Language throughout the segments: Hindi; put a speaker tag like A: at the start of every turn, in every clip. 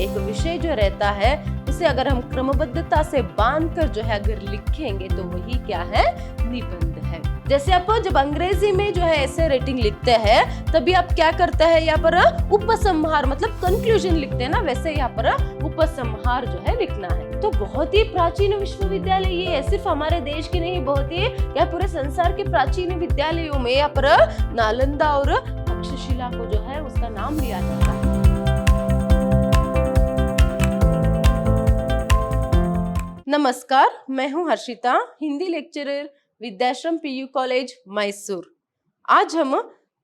A: एक विषय जो रहता है उसे अगर हम क्रमबद्धता से बांधकर जो है अगर लिखेंगे तो वही क्या है, निबंध है। जैसे आप जब अंग्रेजी में जो है ऐसे रेटिंग लिखते हैं तभी आप क्या करते हैं, यहाँ पर उपसंहार मतलब कंक्लूजन लिखते हैं ना, वैसे यहाँ पर उपसंहार जो है लिखना है। तो बहुत ही प्राचीन विश्वविद्यालय ये है, सिर्फ हमारे देश की नहीं, बहुत ही क्या पूरे संसार के प्राचीन विद्यालयों में यहाँ पर नालंदा और तक्षशिला को जो है उसका नाम लिया जाता है। नमस्कार, मैं हूं Harshita, Hindi lecturer, Vidyashram PU college Mysore. आज हम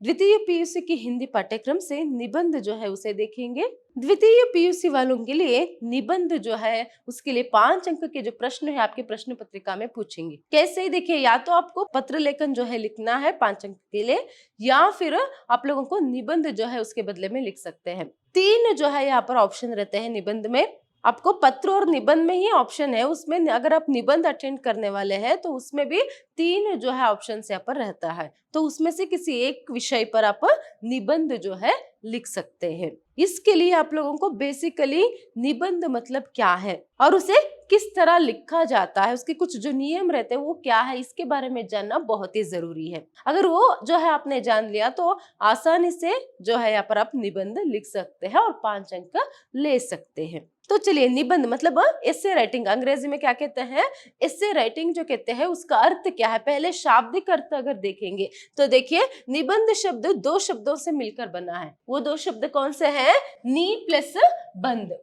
A: द्वितीय पीयूसी की हिंदी पाठ्यक्रम से निबंध जो है उसे देखेंगे। द्वितीय पीयूसी वालों के लिए निबंध जो है उसके लिए 5 अंक के जो प्रश्न है आपके प्रश्न पत्रिका में पूछेंगे। कैसे, देखिए, या तो आपको पत्र लेखन जो है लिखना है 5 अंक के लिए, या फिर आप लोगों को निबंध जो है उसके बदले में लिख सकते हैं। 3 जो है यहाँ पर ऑप्शन रहते हैं निबंध में। आपको पत्र और निबंध में ही ऑप्शन है, उसमें अगर आप निबंध अटेंड करने वाले हैं तो उसमें भी 3 जो है ऑप्शन यहाँ पर रहता है, तो उसमें से किसी एक विषय पर आप निबंध जो है लिख सकते हैं। इसके लिए आप लोगों को बेसिकली निबंध मतलब क्या है और उसे किस तरह लिखा जाता है, उसके कुछ जो नियम रहते हैं वो क्या है, इसके बारे में जानना बहुत ही जरूरी है। अगर वो जो है आपने जान लिया तो आसानी से जो है यहाँ पर आप निबंध लिख सकते हैं और 5 अंक ले सकते हैं। तो चलिए, निबंध मतलब एसे राइटिंग, अंग्रेजी में क्या कहते हैं, एसे राइटिंग जो कहते हैं उसका अर्थ क्या है। पहले शाब्दिक अर्थ अगर देखेंगे तो देखिए, निबंध शब्द 2 शब्दों से मिलकर बना है। वो 2 शब्द कौन से हैं, नी प्लस बंद।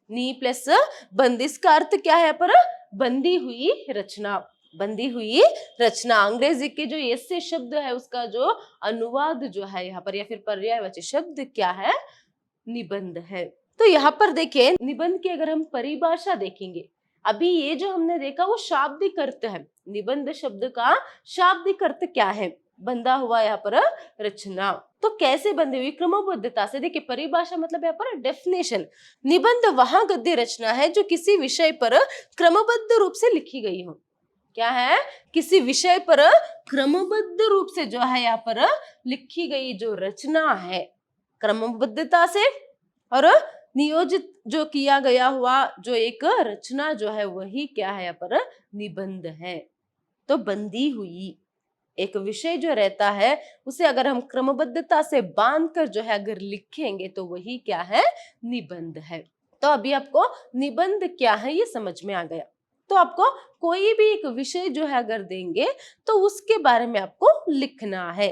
A: नी प्लस बंद, इसका अर्थ क्या है पर बंधी हुई रचना, बंधी हुई रचना। अंग्रेजी के जो एसे शब्द है उसका जो अनुवाद जो है यहाँ पर या फिर पर्यायवाची शब्द क्या है, निबंध है। तो यहाँ पर देखिए, निबंध की अगर हम परिभाषा देखेंगे, अभी ये जो हमने देखा वो शाब्दिक अर्थ है। निबंध शब्द का शाब्दिक अर्थ क्या है, बंधा हुआ यहाँ पर रचना। तो कैसे बंधी हुई, क्रमबद्धता से। देखिए, परिभाषा मतलब यहाँ पर डेफिनेशन, निबंध वहां गद्य रचना है जो किसी विषय पर क्रमबद्ध रूप से लिखी गई हो। क्या है, किसी विषय पर क्रमबद्ध रूप से जो है यहाँ पर लिखी गई जो रचना है, क्रमबद्धता से और नियोजित जो किया गया हुआ जो एक रचना जो है वही क्या है यहाँ पर निबंध है। तो बंधी हुई एक विषय जो रहता है उसे अगर हम क्रमबद्धता से बांधकर जो है अगर लिखेंगे तो वही क्या है, निबंध है। तो अभी आपको निबंध क्या है ये समझ में आ गया। तो आपको कोई भी एक विषय जो है अगर देंगे तो उसके बारे में आपको लिखना है।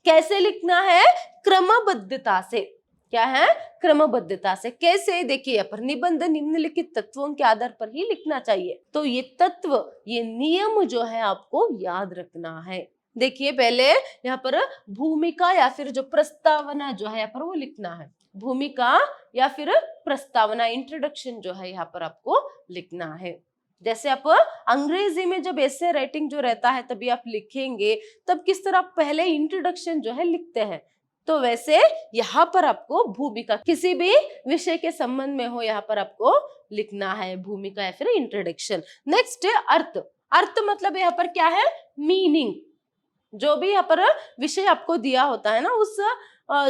A: कैसे लिखना है, क्रमबद्धता से। क्या है, क्रमबद्धता से। कैसे, देखिए यहाँ पर निबंध निम्नलिखित तत्वों के आधार पर ही लिखना चाहिए। तो ये तत्व, ये नियम जो है आपको याद रखना है। देखिए, पहले यहाँ पर भूमिका या फिर जो प्रस्तावना जो है यहाँ पर वो लिखना है। भूमिका या फिर प्रस्तावना, इंट्रोडक्शन जो है यहाँ पर आपको लिखना है। जैसे आप अंग्रेजी में जब ऐसे राइटिंग जो रहता है तभी आप लिखेंगे, तब किस तरह पहले इंट्रोडक्शन जो है लिखते हैं, तो वैसे यहाँ पर आपको भूमिका किसी भी विषय के संबंध में हो यहाँ पर आपको लिखना है, भूमिका या फिर इंट्रोडक्शन। नेक्स्ट है अर्थ। अर्थ मतलब यहाँ पर क्या है, मीनिंग। जो भी यहाँ पर विषय आपको दिया होता है ना, उस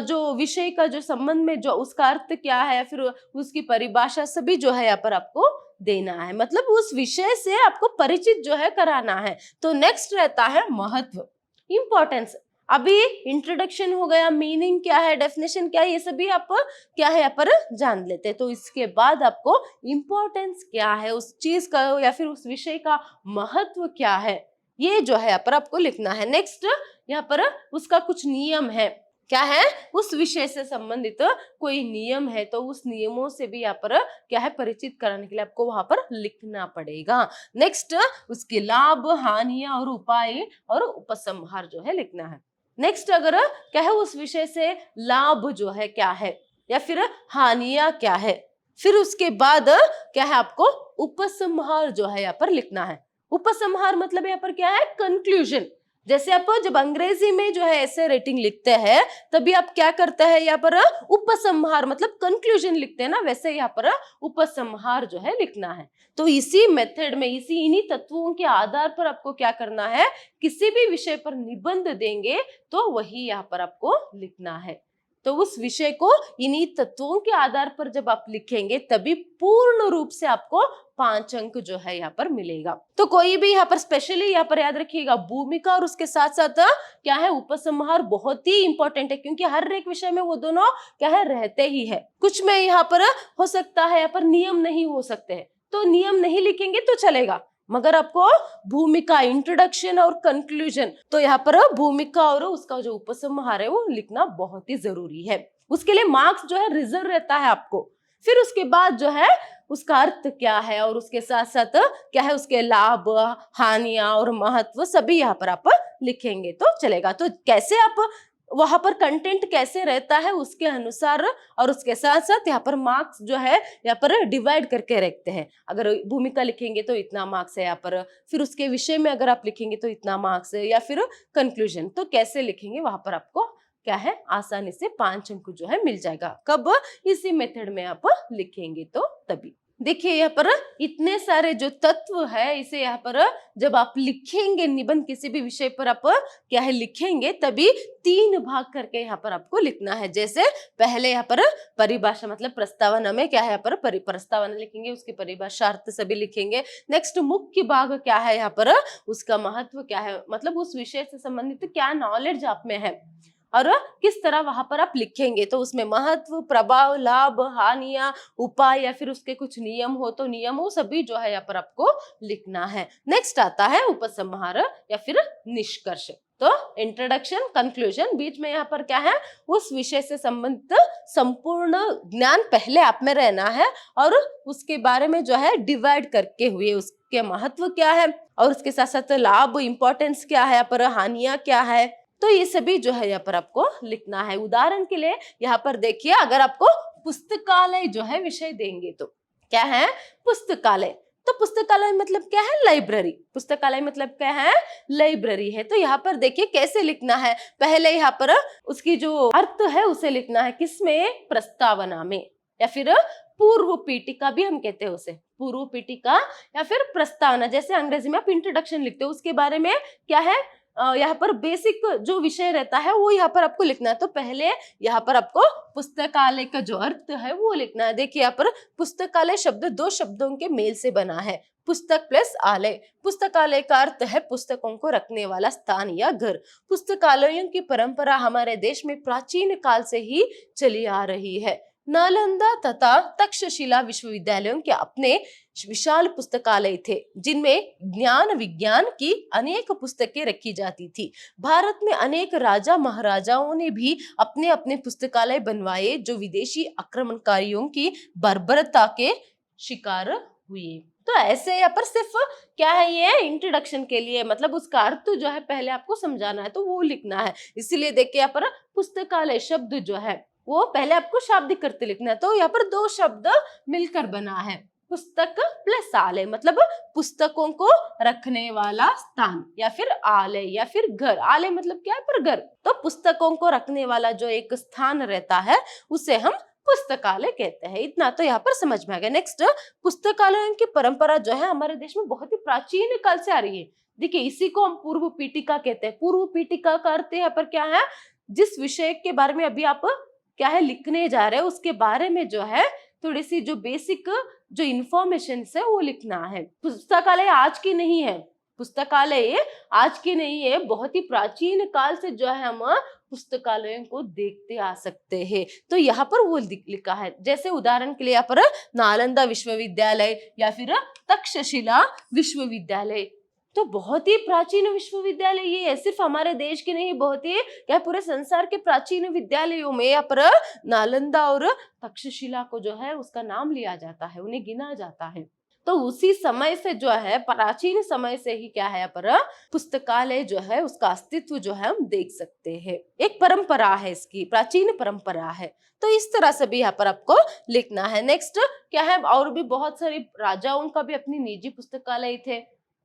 A: जो विषय का जो संबंध में जो उसका अर्थ क्या है या फिर उसकी परिभाषा सभी जो है यहाँ पर आपको देना है, मतलब उस विषय से आपको परिचित जो है कराना है। तो नेक्स्ट रहता है महत्व, इंपॉर्टेंस। अभी इंट्रोडक्शन हो गया, मीनिंग क्या है, डेफिनेशन क्या है, ये सभी आप क्या है यहाँ पर जान लेते हैं। तो इसके बाद आपको इंपॉर्टेंस क्या है उस चीज का या फिर उस विषय का महत्व क्या है, ये जो है यहाँ पर आपको लिखना है। नेक्स्ट यहाँ पर उसका कुछ नियम है, क्या है, उस विषय से संबंधित कोई नियम है तो उस नियमों से भी यहाँ पर क्या है परिचित कराने के लिए आपको वहां पर लिखना पड़ेगा। नेक्स्ट उसके लाभ, हानियां और उपाय और उपसंहार जो है लिखना है। नेक्स्ट अगर क्या है उस विषय से लाभ जो है क्या है या फिर हानियां क्या है, फिर उसके बाद क्या है आपको उपसंहार जो है यहाँ पर लिखना है। उपसंहार मतलब यहाँ पर क्या है, कंक्लूजन। जैसे आप जब अंग्रेजी में जो है ऐसे रेटिंग लिखते हैं तभी आप क्या करते हैं, यहाँ पर उपसंहार मतलब कंक्लूजन लिखते हैं ना, वैसे यहाँ पर उपसंहार जो है लिखना है। तो इसी मेथड में, इन्हीं तत्वों के आधार पर आपको क्या करना है, किसी भी विषय पर निबंध देंगे तो वही यहाँ पर आपको लिखना है। तो उस विषय को इन्हीं तत्वों के आधार पर जब आप लिखेंगे तभी पूर्ण रूप से आपको 5 अंक जो है यहाँ पर मिलेगा। तो कोई भी यहाँ पर स्पेशली यहाँ पर याद रखिएगा, भूमिका और उसके साथ साथ क्या है, उपसंहार बहुत ही इंपॉर्टेंट है, क्योंकि हर एक विषय में वो दोनों क्या है, रहते ही है। कुछ में यहाँ पर हो सकता है यहाँ पर नियम नहीं हो सकते हैं, तो नियम नहीं लिखेंगे तो चलेगा, मगर आपको भूमिका, इंट्रोडक्शन और कंक्लूजन, तो यहाँ पर भूमिका और उसका जो उपसंहार है वो लिखना बहुत ही जरूरी है। उसके लिए मार्क्स जो है रिजर्व रहता है आपको। फिर उसके बाद जो है उसका अर्थ क्या है और उसके साथ साथ क्या है उसके लाभ, हानियां और महत्व सभी यहाँ पर आप लिखेंगे तो चलेगा। तो कैसे आप वहां पर कंटेंट कैसे रहता है उसके अनुसार और उसके साथ साथ यहाँ पर मार्क्स जो है यहाँ पर डिवाइड करके रखते हैं। अगर भूमिका लिखेंगे तो इतना मार्क्स है यहाँ पर, फिर उसके विषय में अगर आप लिखेंगे तो इतना मार्क्स है, या फिर कंक्लूजन, तो कैसे लिखेंगे वहां पर आपको क्या है आसानी से 5 अंक जो है मिल जाएगा। कब? इसी मेथड में आप लिखेंगे तो तभी। देखिए यहाँ पर इतने सारे जो तत्व है, इसे यहाँ पर जब आप लिखेंगे निबंध किसी भी विषय पर आप क्या है लिखेंगे, तभी 3 भाग करके यहाँ पर आपको लिखना है। जैसे पहले यहाँ पर परिभाषा, मतलब प्रस्तावना में क्या है यहाँ पर प्रस्तावना लिखेंगे, उसकी परिभाषा, अर्थ सभी लिखेंगे। नेक्स्ट मुख्य भाग क्या है यहाँ पर, उसका महत्व क्या है, मतलब उस विषय से संबंधित क्या नॉलेज आप में है और किस तरह वहां पर आप लिखेंगे, तो उसमें महत्व, प्रभाव, लाभ, हानियां, उपाय या फिर उसके कुछ नियम हो तो नियमों सभी जो है यहाँ पर आपको लिखना है। नेक्स्ट आता है उपसंहार या फिर निष्कर्ष। तो इंट्रोडक्शन, कंक्लूजन, बीच में यहाँ पर क्या है उस विषय से संबंधित संपूर्ण ज्ञान पहले आप में रहना है और उसके बारे में जो है डिवाइड करके हुए उसके महत्व क्या है और उसके साथ साथ लाभ, इंपॉर्टेंस क्या है यहाँ पर, हानियां क्या है, तो ये सभी जो है यहाँ पर आपको लिखना है। उदाहरण के लिए यहाँ पर देखिए, अगर आपको पुस्तकालय जो है विषय देंगे तो क्या है पुस्तकालय, तो पुस्तकालय मतलब क्या है, लाइब्रेरी। पुस्तकालय मतलब क्या है, लाइब्रेरी है। तो यहाँ पर देखिए कैसे लिखना है, पहले यहाँ पर उसकी जो अर्थ है उसे लिखना है, किसमें, प्रस्तावना में, या फिर पूर्व पीठिका भी हम कहते हैं उसे, पूर्व पीठिका या फिर प्रस्तावना। जैसे अंग्रेजी में आप इंट्रोडक्शन लिखते हो, उसके बारे में क्या है यहाँ पर बेसिक जो विषय रहता है वो यहाँ पर आपको लिखना है। तो पहले यहाँ पर आपको पुस्तकालय का जो अर्थ है वो लिखना है। देखिए यहाँ पर पुस्तकालय शब्द 2 शब्दों के मेल से बना है, पुस्तक प्लस आलय। पुस्तकालय का अर्थ है पुस्तकों को रखने वाला स्थान या घर। पुस्तकालयों की परंपरा हमारे देश में प्राचीन काल से ही चली आ रही है। नालंदा तथा तक्षशिला विश्वविद्यालयों के अपने विशाल पुस्तकालय थे, जिनमें ज्ञान विज्ञान की अनेक पुस्तकें रखी जाती थी। भारत में अनेक राजा महाराजाओं ने भी अपने अपने पुस्तकालय बनवाए, जो विदेशी आक्रमणकारियों की बर्बरता के शिकार हुए। तो ऐसे यहाँ पर सिर्फ क्या है, ये इंट्रोडक्शन के लिए, मतलब उसका अर्थ जो है पहले आपको समझाना है तो वो लिखना है। इसीलिए देखिए यहाँ पर पुस्तकालय शब्द जो है वो पहले आपको शाब्दिक अर्थ लिखना है। तो यहाँ पर 2 शब्द मिलकर बना है, पुस्तक प्लस आलय, मतलब पुस्तकों को रखने वाला स्थान, या फिर आलय या फिर घर। आलय मतलब क्या है, पर घर। तो पुस्तकों को रखने वाला जो एक स्थान रहता है उसे हम पुस्तकालय कहते हैं। इतना तो यहाँ पर समझ में आ गया। नेक्स्ट, पुस्तकालयों की परंपरा जो है हमारे देश में बहुत ही प्राचीन काल से आ रही है। देखिए इसी को हम पूर्व पीठिका कहते हैं। पूर्व पीठिका का अर्थ यहाँ पर क्या है, जिस विषय के बारे में अभी आप क्या है लिखने जा रहे हैं उसके बारे में जो है थोड़ी सी जो बेसिक जो इंफॉर्मेशन है वो लिखना है। पुस्तकालय आज की नहीं है, पुस्तकालय आज की नहीं है, बहुत ही प्राचीन काल से जो है हम पुस्तकालयों को देखते आ सकते हैं। तो यहाँ पर वो लिखा है। जैसे उदाहरण के लिए यहाँ पर नालंदा विश्वविद्यालय या फिर तक्षशिला विश्वविद्यालय, तो बहुत ही प्राचीन विश्वविद्यालय ये है। सिर्फ हमारे देश के नहीं, बहुत ही क्या पूरे संसार के प्राचीन विद्यालयों में यहाँ पर नालंदा और तक्षशिला को जो है उसका नाम लिया जाता है, उन्हें गिना जाता है। तो उसी समय से जो है, प्राचीन समय से ही क्या है यहाँ पर पुस्तकालय जो है उसका अस्तित्व जो है हम देख सकते हैं। एक परंपरा है, इसकी प्राचीन परंपरा है। तो इस तरह से भी यहाँ पर आपको लिखना है। नेक्स्ट क्या है, और भी बहुत सारे राजाओं का भी अपनी निजी पुस्तकालय थे,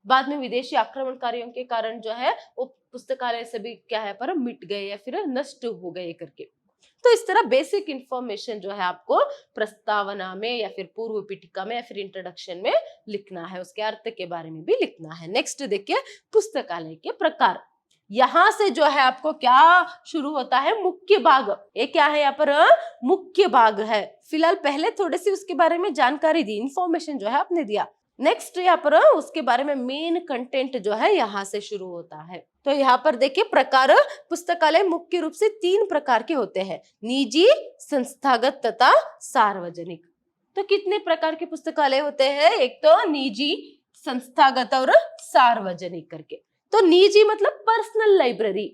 A: बाद में विदेशी आक्रमणकारियों के कारण जो है वो पुस्तकालय से भी क्या है पर मिट गए या फिर नष्ट हो गए करके। तो इस तरह बेसिक इंफॉर्मेशन जो है आपको प्रस्तावना में या फिर पूर्व पीठिका में या फिर इंट्रोडक्शन में लिखना है, उसके अर्थ के बारे में भी लिखना है। नेक्स्ट देखिए पुस्तकालय के प्रकार। यहाँ से जो है आपको क्या शुरू होता है, मुख्य भाग। ये क्या है यहाँ पर, मुख्य भाग है। फिलहाल पहले थोड़ी सी उसके बारे में जानकारी दी, इंफॉर्मेशन जो है आपने दिया। नेक्स्ट यहाँ पर उसके बारे में मेन कंटेंट जो है यहाँ से शुरू होता है। तो यहाँ पर देखिए प्रकार, पुस्तकालय मुख्य रूप से 3 प्रकार के होते हैं, निजी, संस्थागत तथा सार्वजनिक। तो कितने प्रकार के पुस्तकालय होते हैं, एक तो निजी, संस्थागत और सार्वजनिक करके। तो निजी मतलब पर्सनल लाइब्रेरी,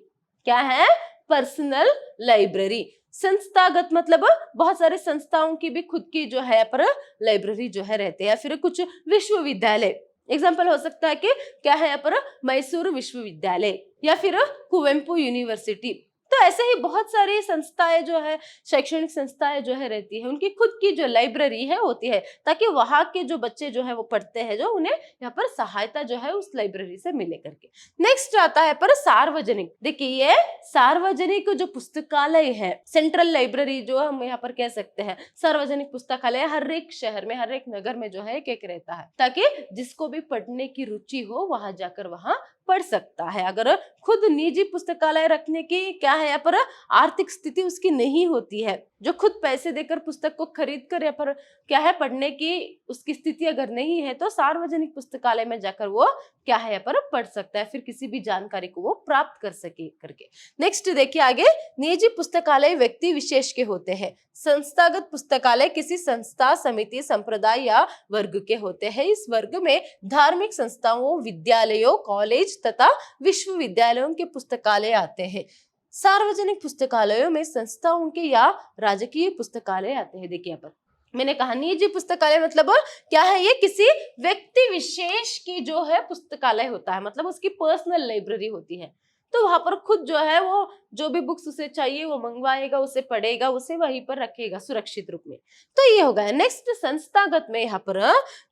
A: क्या है, पर्सनल लाइब्रेरी। संस्थागत मतलब बहुत सारे संस्थाओं की भी खुद की जो है पर लाइब्रेरी जो है रहते हैं, फिर कुछ विश्वविद्यालय, एग्जाम्पल हो सकता है कि क्या है यहाँ पर, मैसूर विश्वविद्यालय या फिर कुवेंपु यूनिवर्सिटी। तो ऐसे ही बहुत सारी संस्थाएं जो है, शैक्षणिक संस्थाएं जो है रहती है, उनकी खुद की जो लाइब्रेरी है होती है, ताकि वहां के जो बच्चे जो है वो पढ़ते हैं, जो उन्हें यहाँ पर सहायता जो है उस लाइब्रेरी से मिले करके। नेक्स्ट आता है पर सार्वजनिक। देखिए ये सार्वजनिक जो पुस्तकालय है, सेंट्रल लाइब्रेरी जो हम यहाँ पर कह सकते हैं, सार्वजनिक पुस्तकालय हर एक शहर में, हर एक नगर में जो है एक रहता है, ताकि जिसको भी पढ़ने की रुचि हो वहां जाकर वहां पढ़ सकता है। अगर खुद निजी पुस्तकालय रखने की क्या है यहाँ पर आर्थिक स्थिति उसकी नहीं होती है, जो खुद पैसे देकर पुस्तक को खरीद कर यहाँ पर क्या है पढ़ने की उसकी स्थिति अगर नहीं है, तो सार्वजनिक पुस्तकालय में जाकर वो क्या है यहाँ पर पढ़ सकता है, फिर किसी भी जानकारी को वो प्राप्त कर सके करके। नेक्स्ट देखिए आगे, निजी पुस्तकालय व्यक्ति विशेष के होते हैं, संस्थागत पुस्तकालय किसी संस्था, समिति, संप्रदाय या वर्ग के होते हैं। इस वर्ग में धार्मिक संस्थाओं, विद्यालयों, कॉलेज तथा विश्वविद्यालयों के पुस्तकालय आते हैं। सार्वजनिक पुस्तकालयों में संस्थाओं के या राजकीय पुस्तकालय आते हैं। देखिए यहाँ पर मैंने कहा निजी पुस्तकालय मतलब क्या है, ये किसी व्यक्ति विशेष की जो है पुस्तकालय होता है, मतलब उसकी पर्सनल लाइब्रेरी होती है। तो वहां पर खुद जो है वो जो भी बुक्स उसे चाहिए वो मंगवाएगा, उसे पढ़ेगा, उसे वहीं पर रखेगा सुरक्षित रूप में। तो ये हो गया। नेक्स्ट संस्थागत में यहाँ पर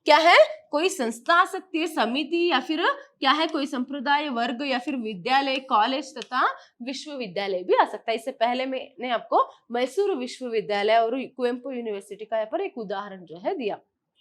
A: क्या है, कोई संस्था आ सकती है, समिति या फिर क्या है कोई संप्रदाय, वर्ग या फिर विद्यालय, कॉलेज तथा विश्वविद्यालय भी आ सकता है। इससे पहले मैंने आपको मैसूर विश्वविद्यालय और कुवेंपु यूनिवर्सिटी का यहाँ पर एक उदाहरण जो है दिया।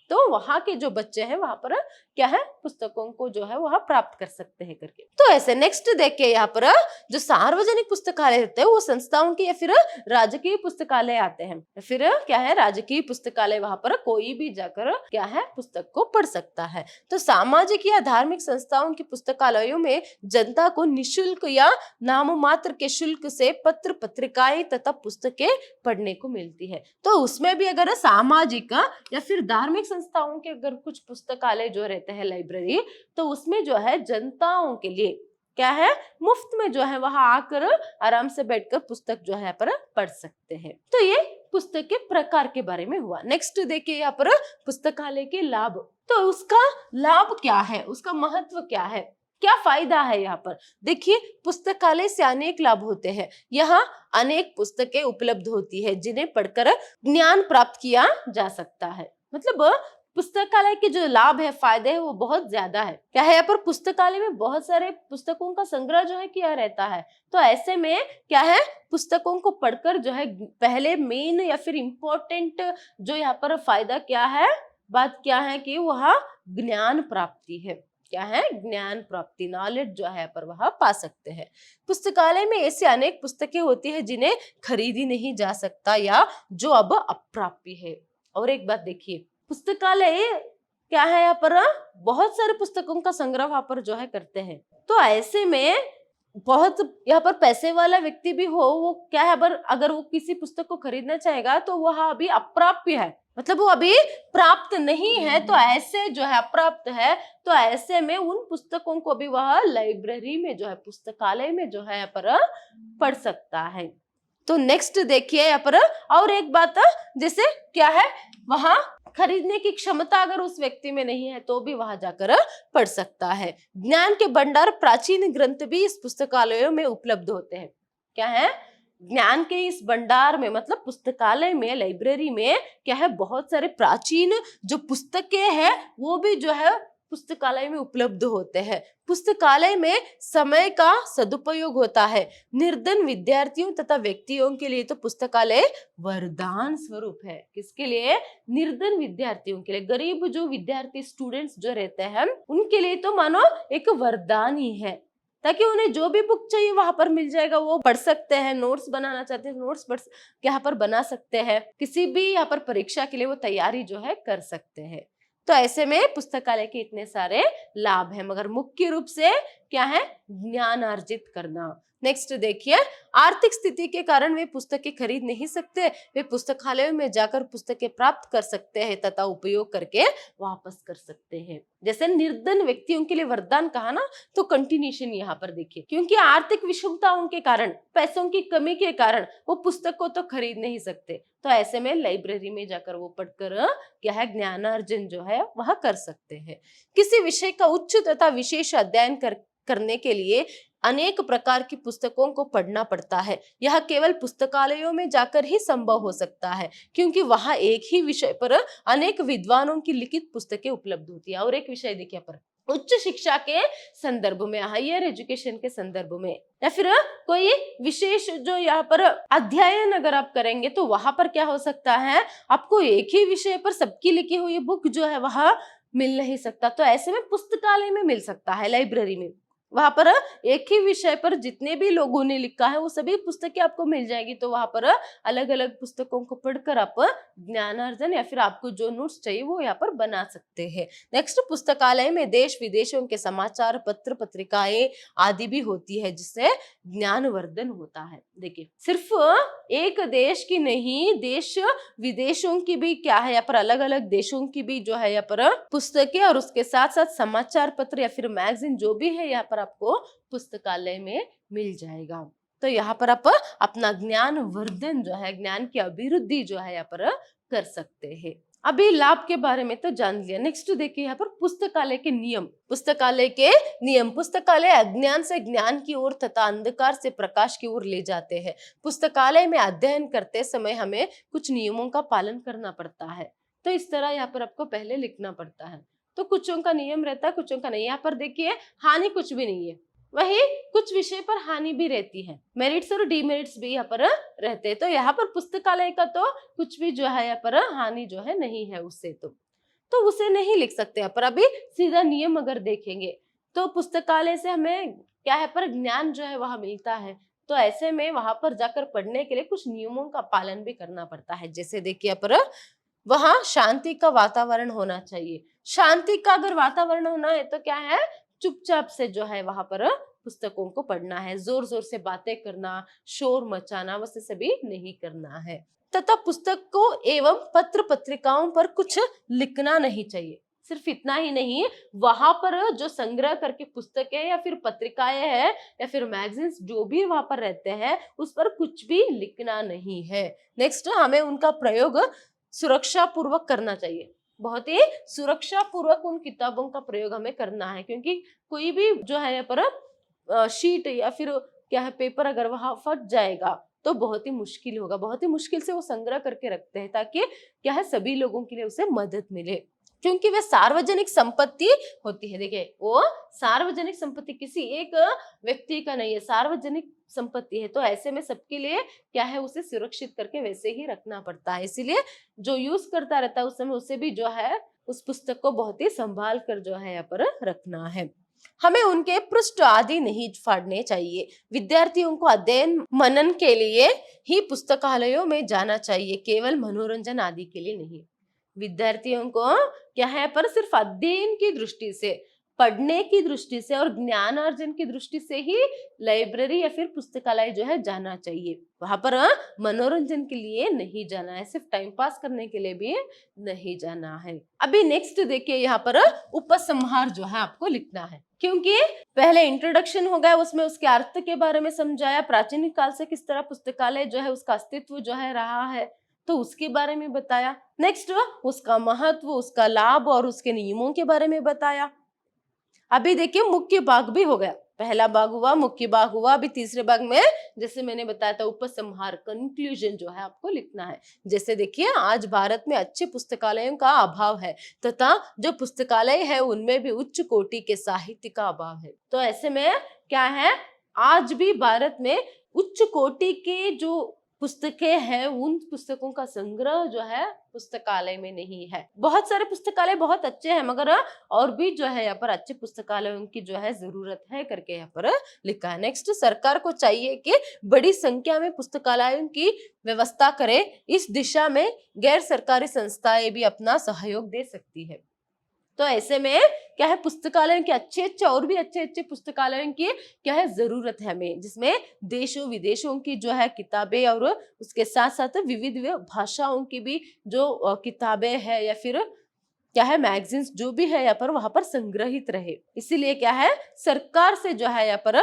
A: तो वहां के जो बच्चे हैं वहां पर क्या है पुस्तकों को जो है वह प्राप्त कर सकते हैं करके। तो ऐसे नेक्स्ट देखिए यहाँ पर जो सार्वजनिक पुस्तकालय होते हैं वो संस्थाओं के या फिर राजकीय पुस्तकालय आते हैं, फिर क्या है राजकीय पुस्तकालय, वहां पर कोई भी जाकर क्या है पुस्तक को पढ़ सकता है। तो सामाजिक या धार्मिक संस्थाओं के पुस्तकालयों में जनता को निःशुल्क या नाम मात्र के शुल्क से पत्र, पत्रिकाएं तथा पुस्तकें पढ़ने को मिलती है। तो उसमें भी अगर सामाजिक या फिर धार्मिक संस्थाओं के अगर कुछ पुस्तकालय जो रहते हैं लाइब्रेरी, तो उसमें जो है जनताओं के लिए क्या है मुफ्त में जो है वहां आकर आराम से बैठकर पुस्तक जो है पर पढ़ सकते हैं। तो ये पुस्तक के प्रकार के बारे में हुआ। नेक्स्ट देखिए यहाँ पर पुस्तकालय के लाभ। तो उसका लाभ क्या है, उसका महत्व क्या है, क्या फायदा है यहाँ पर। देखिए पुस्तकालय से अनेक लाभ होते हैं। यहाँ अनेक पुस्तकें उपलब्ध होती है जिन्हें पढ़कर ज्ञान प्राप्त किया जा सकता है। मतलब पुस्तकालय के जो लाभ है, फायदे है वो बहुत ज्यादा है। क्या है यहाँ पर पुस्तकालय में बहुत सारे पुस्तकों का संग्रह जो है किया रहता है। तो ऐसे में क्या है पुस्तकों को पढ़कर जो है पहले मेन या फिर इम्पोर्टेंट जो यहाँ पर फायदा क्या है, बात क्या है कि वह ज्ञान प्राप्ति है। क्या है ज्ञान प्राप्ति, नॉलेज जो है पर वह पा सकते हैं। पुस्तकालय में ऐसी अनेक पुस्तकें होती है जिन्हें खरीदी नहीं जा सकता या जो अब अप्राप्य है। और एक बात देखिए पुस्तकालय क्या है यहाँ पर बहुत सारे पुस्तकों का संग्रह वहां पर जो है करते हैं। तो ऐसे में बहुत यहाँ पर पैसे वाला व्यक्ति भी हो, वो क्या है अगर वो किसी पुस्तक को खरीदना चाहेगा तो वह अभी अप्राप्य है, मतलब वो अभी प्राप्त नहीं है। तो ऐसे जो है अप्राप्त है, तो ऐसे में उन पुस्तकों को भी वह लाइब्रेरी में जो है पुस्तकालय में जो है यहाँ पर पढ़ सकता है। तो नेक्स्ट देखिए यहाँ पर और एक बात, जैसे क्या है वहां खरीदने की क्षमता अगर उस व्यक्ति में नहीं है तो भी वहां जाकर पढ़ सकता है। ज्ञान के भंडार, प्राचीन ग्रंथ भी इस पुस्तकालयों में उपलब्ध होते हैं। क्या है ज्ञान के इस भंडार में, मतलब पुस्तकालय में, लाइब्रेरी में क्या है बहुत सारे प्राचीन जो पुस्तकें हैं वो भी जो है पुस्तकालय में उपलब्ध होते हैं। पुस्तकालय में समय का सदुपयोग होता है। निर्धन विद्यार्थियों तथा व्यक्तियों के लिए तो पुस्तकालय वरदान स्वरूप है। किसके लिए? निर्धन विद्यार्थियों के लिए। गरीब जो विद्यार्थी स्टूडेंट्स जो रहते हैं उनके लिए तो मानो एक वरदान ही है, ताकि उन्हें जो भी बुक चाहिए वहां पर मिल जाएगा, वो पढ़ सकते हैं। नोट्स बनाना चाहते हैं नोट्स यहाँ पर बना सकते हैं। किसी भी यहाँ पर परीक्षा के लिए वो तैयारी जो है कर सकते हैं। तो ऐसे में पुस्तकालय के इतने सारे लाभ हैं, मगर मुख्य रूप से क्या है, ज्ञान अर्जित करना। नेक्स्ट देखिए, आर्थिक स्थिति के कारण वे पुस्तकें खरीद नहीं सकते, वे पुस्तकालयों में जाकर पुस्तकें प्राप्त कर सकते हैं तथा उपयोग करके वापस कर सकते हैं। जैसे निर्धन व्यक्तियों के लिए वरदान कहा ना, तो कंटिन्यूशन यहाँ पर देखिए, क्योंकि आर्थिक विषमताओं के कारण, पैसों की कमी के कारण वो पुस्तक को तो खरीद नहीं सकते, तो ऐसे में लाइब्रेरी में जाकर वो पढ़कर क्या है, ज्ञानार्जन जो है वह कर सकते हैं। किसी विषय का उच्च तथा विशेष अध्ययन करने के लिए अनेक प्रकार की पुस्तकों को पढ़ना पड़ता है। यह केवल पुस्तकालयों में जाकर ही संभव हो सकता है, क्योंकि वहां एक ही विषय पर अनेक विद्वानों की लिखित पुस्तकें उपलब्ध होती है। और एक विषय देखिए पर उच्च शिक्षा के संदर्भ में, हायर एजुकेशन के संदर्भ में, या फिर कोई विशेष जो यहाँ पर अध्ययन अगर आप करेंगे तो वहां पर क्या हो सकता है, आपको एक ही विषय पर सबकी लिखी हुई बुक जो है वह मिल नहीं सकता। तो ऐसे में पुस्तकालय में मिल सकता है, लाइब्रेरी में, वहां पर एक ही विषय पर जितने भी लोगों ने लिखा है वो सभी पुस्तकें आपको मिल जाएगी। तो वहां पर अलग अलग पुस्तकों को पढ़कर आप ज्ञानार्जन या फिर आपको जो नोट्स चाहिए वो यहाँ पर बना सकते हैं। नेक्स्ट, पुस्तकालय में देश विदेशों के समाचार पत्र पत्रिकाएं आदि भी होती है, जिससे ज्ञानवर्धन होता है। देखिए, सिर्फ एक देश की नहीं, देश विदेशों की भी क्या है, यहाँ पर अलग अलग देशों की भी जो है यहाँ पर पुस्तकें, और उसके साथ साथ समाचार पत्र या फिर मैगजीन जो भी है यहाँ पर आपको पुस्तकालय में मिल जाएगा। तो यहाँ पर आप अपना ज्ञान वर्धन जो है, ज्ञान की अभिवृद्धि जो है यहाँ पर कर सकते हैं। अभी लाभ के बारे में तो जान लिया। नेक्स्ट देखिए यहाँ पर पुस्तकालय के नियम। पुस्तकालय के नियम, पुस्तकालय अज्ञान से ज्ञान की ओर तथा अंधकार से प्रकाश की ओर ले जाते हैं। पुस्तकालय में अध्ययन करते समय हमें कुछ नियमों का पालन करना पड़ता है। तो इस तरह यहाँ पर आपको पहले लिखना पड़ता है। तो कुछों का नियम रहता है, कुछों का नहीं। यहाँ पर देखिए, हानि कुछ भी नहीं है, वही कुछ विषय पर हानि भी रहती है, मेरिट्स और डीमेरिट्स भी यहाँ पर रहते हैं। तो यहाँ पर पुस्तकालय का तो कुछ भी जो है यहाँ पर हानि जो है नहीं है उससे, तो उसे नहीं लिख सकते। यहाँ पर अभी सीधा नियम अगर देखेंगे तो पुस्तकालय से हमें क्या है पर ज्ञान जो है वह मिलता है। तो ऐसे में वहां पर जाकर पढ़ने के लिए कुछ नियमों का पालन भी करना पड़ता है। जैसे देखिए यहाँ पर वहां शांति का वातावरण होना चाहिए। शांति का अगर वातावरण होना है तो क्या है, चुपचाप से जो है वहां पर पुस्तकों को पढ़ना है। जोर जोर से बातें करना, शोर मचाना, वैसे सभी नहीं करना है। तथा पुस्तक को एवं पत्र पत्रिकाओं पर कुछ लिखना नहीं चाहिए। सिर्फ इतना ही नहीं, वहां पर जो संग्रह करके पुस्तकें या फिर पत्रिकाएं हैं या फिर मैगजीन्स जो भी वहां पर रहते हैं उस पर कुछ भी लिखना नहीं है। नेक्स्ट, हमें उनका प्रयोग सुरक्षा पूर्वक करना चाहिए। बहुत ही सुरक्षा पूर्वक उन किताबों का प्रयोग हमें करना है, क्योंकि कोई भी जो है यहाँ पर शीट या फिर क्या है पेपर अगर वहां फट जाएगा तो बहुत ही मुश्किल होगा। बहुत ही मुश्किल से वो संग्रह करके रखते हैं ताकि क्या है सभी लोगों के लिए उसे मदद मिले, क्योंकि वे सार्वजनिक संपत्ति होती है। देखिए, वो सार्वजनिक संपत्ति किसी एक व्यक्ति का नहीं है, सार्वजनिक संपत्ति है। तो ऐसे में सबके लिए क्या है उसे सुरक्षित करके वैसे ही रखना पड़ता है। इसीलिए जो यूज करता रहता है उस समय उसे भी जो है उस पुस्तक को बहुत ही संभाल कर जो है यहाँ पर रखना है। हमें उनके पृष्ठ आदि नहीं फाड़ने चाहिए। विद्यार्थियों को अध्ययन मनन के लिए ही पुस्तकालयों में जाना चाहिए, केवल मनोरंजन आदि के लिए नहीं। विद्यार्थियों को क्या है पर सिर्फ अध्ययन की दृष्टि से, पढ़ने की दृष्टि से और ज्ञान अर्जन की दृष्टि से ही लाइब्रेरी या फिर पुस्तकालय जो है जाना चाहिए। वहां पर मनोरंजन के लिए नहीं जाना है, सिर्फ टाइम पास करने के लिए भी नहीं जाना है। अभी नेक्स्ट देखिए, यहाँ पर उपसंहार जो है आपको लिखना है, क्योंकि पहले इंट्रोडक्शन हो गया, उसमें उसके अर्थ के बारे में समझाया, प्राचीन काल से किस तरह पुस्तकालय जो है उसका अस्तित्व जो है रहा है तो उसके बारे में बताया। नेक्स्ट, उसका महत्व, उसका लाभ और उसके नियमों के बारे में बताया। अभी देखिए, मुख्य भाग भी हो गया। पहला भाग हुआ, मुख्य भाग हुआ। अभी तीसरे भाग में जैसे मैंने बताया था उपसंहार, कंक्लूजन जो है आपको लिखना है। जैसे देखिए, आज भारत में अच्छे पुस्तकालयों का अभाव है तथा जो पुस्तकालय है उनमें भी उच्च कोटि के साहित्य का अभाव है। तो ऐसे में क्या है, आज भी भारत में उच्च कोटि के जो पुस्तकें हैं, उन पुस्तकों का संग्रह जो है पुस्तकालय में नहीं है। बहुत सारे पुस्तकालय बहुत अच्छे हैं, मगर और भी जो है यहाँ पर अच्छे पुस्तकालयों की जो है जरूरत है करके यहाँ पर लिखा है। नेक्स्ट, सरकार को चाहिए कि बड़ी संख्या में पुस्तकालयों की व्यवस्था करे। इस दिशा में गैर सरकारी संस्थाएं भी अपना सहयोग दे सकती है। तो ऐसे में क्या है, पुस्तकालयों के अच्छे अच्छे और भी अच्छे अच्छे पुस्तकालयों की क्या है जरूरत है हमें, जिसमें देशों विदेशों की जो है किताबें और उसके साथ साथ विविध भाषाओं की भी जो किताबें है या फिर क्या है मैगजीन्स जो भी है यहाँ पर वहां पर संग्रहित रहे। इसीलिए क्या है, सरकार से जो है यहाँ पर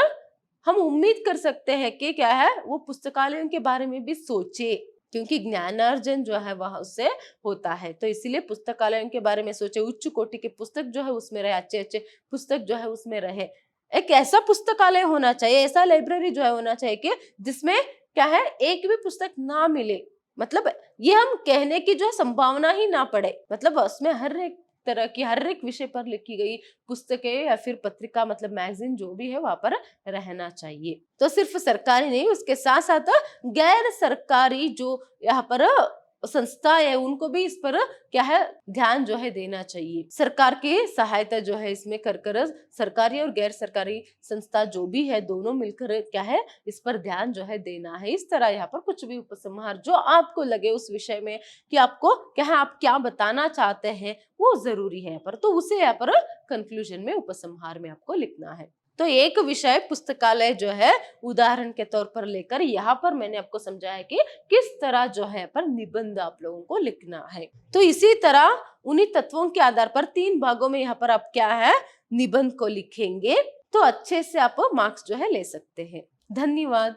A: हम उम्मीद कर सकते हैं कि क्या है वो पुस्तकालयों के बारे में भी सोचे, क्योंकि ज्ञानार्जन जो है वह उससे होता है। तो इसीलिए पुस्तकालयों के बारे में सोचे, उच्च कोटि के पुस्तक जो है उसमें रहे, अच्छे अच्छे पुस्तक जो है उसमें रहे। एक ऐसा पुस्तकालय होना चाहिए, ऐसा लाइब्रेरी जो है होना चाहिए कि जिसमें क्या है एक भी पुस्तक ना मिले, मतलब ये हम कहने की जो है संभावना ही ना पड़े, मतलब उसमें हर एक तरह की हर एक विषय पर लिखी गई पुस्तकें या फिर पत्रिका मतलब मैगजीन जो भी है वहां पर रहना चाहिए। तो सिर्फ सरकारी नहीं, उसके साथ साथ गैर सरकारी जो यहाँ पर संस्था है उनको भी इस पर क्या है ध्यान जो है देना चाहिए। सरकार की सहायता जो है इसमें कर सरकारी और गैर सरकारी संस्था जो भी है दोनों मिलकर क्या है इस पर ध्यान जो है देना है। इस तरह यहाँ पर कुछ भी उपसंहार जो आपको लगे उस विषय में कि आपको क्या है आप क्या बताना चाहते हैं वो जरूरी है यहाँ पर, तो उसे यहाँ पर कंक्लूजन में उपसंहार में आपको लिखना है। तो एक विषय पुस्तकालय जो है उदाहरण के तौर पर लेकर यहाँ पर मैंने आपको समझाया कि किस तरह जो है पर निबंध आप लोगों को लिखना है। तो इसी तरह उन्हीं तत्वों के आधार पर 3 भागों में यहाँ पर आप क्या है निबंध को लिखेंगे, तो अच्छे से आप मार्क्स जो है ले सकते हैं। धन्यवाद।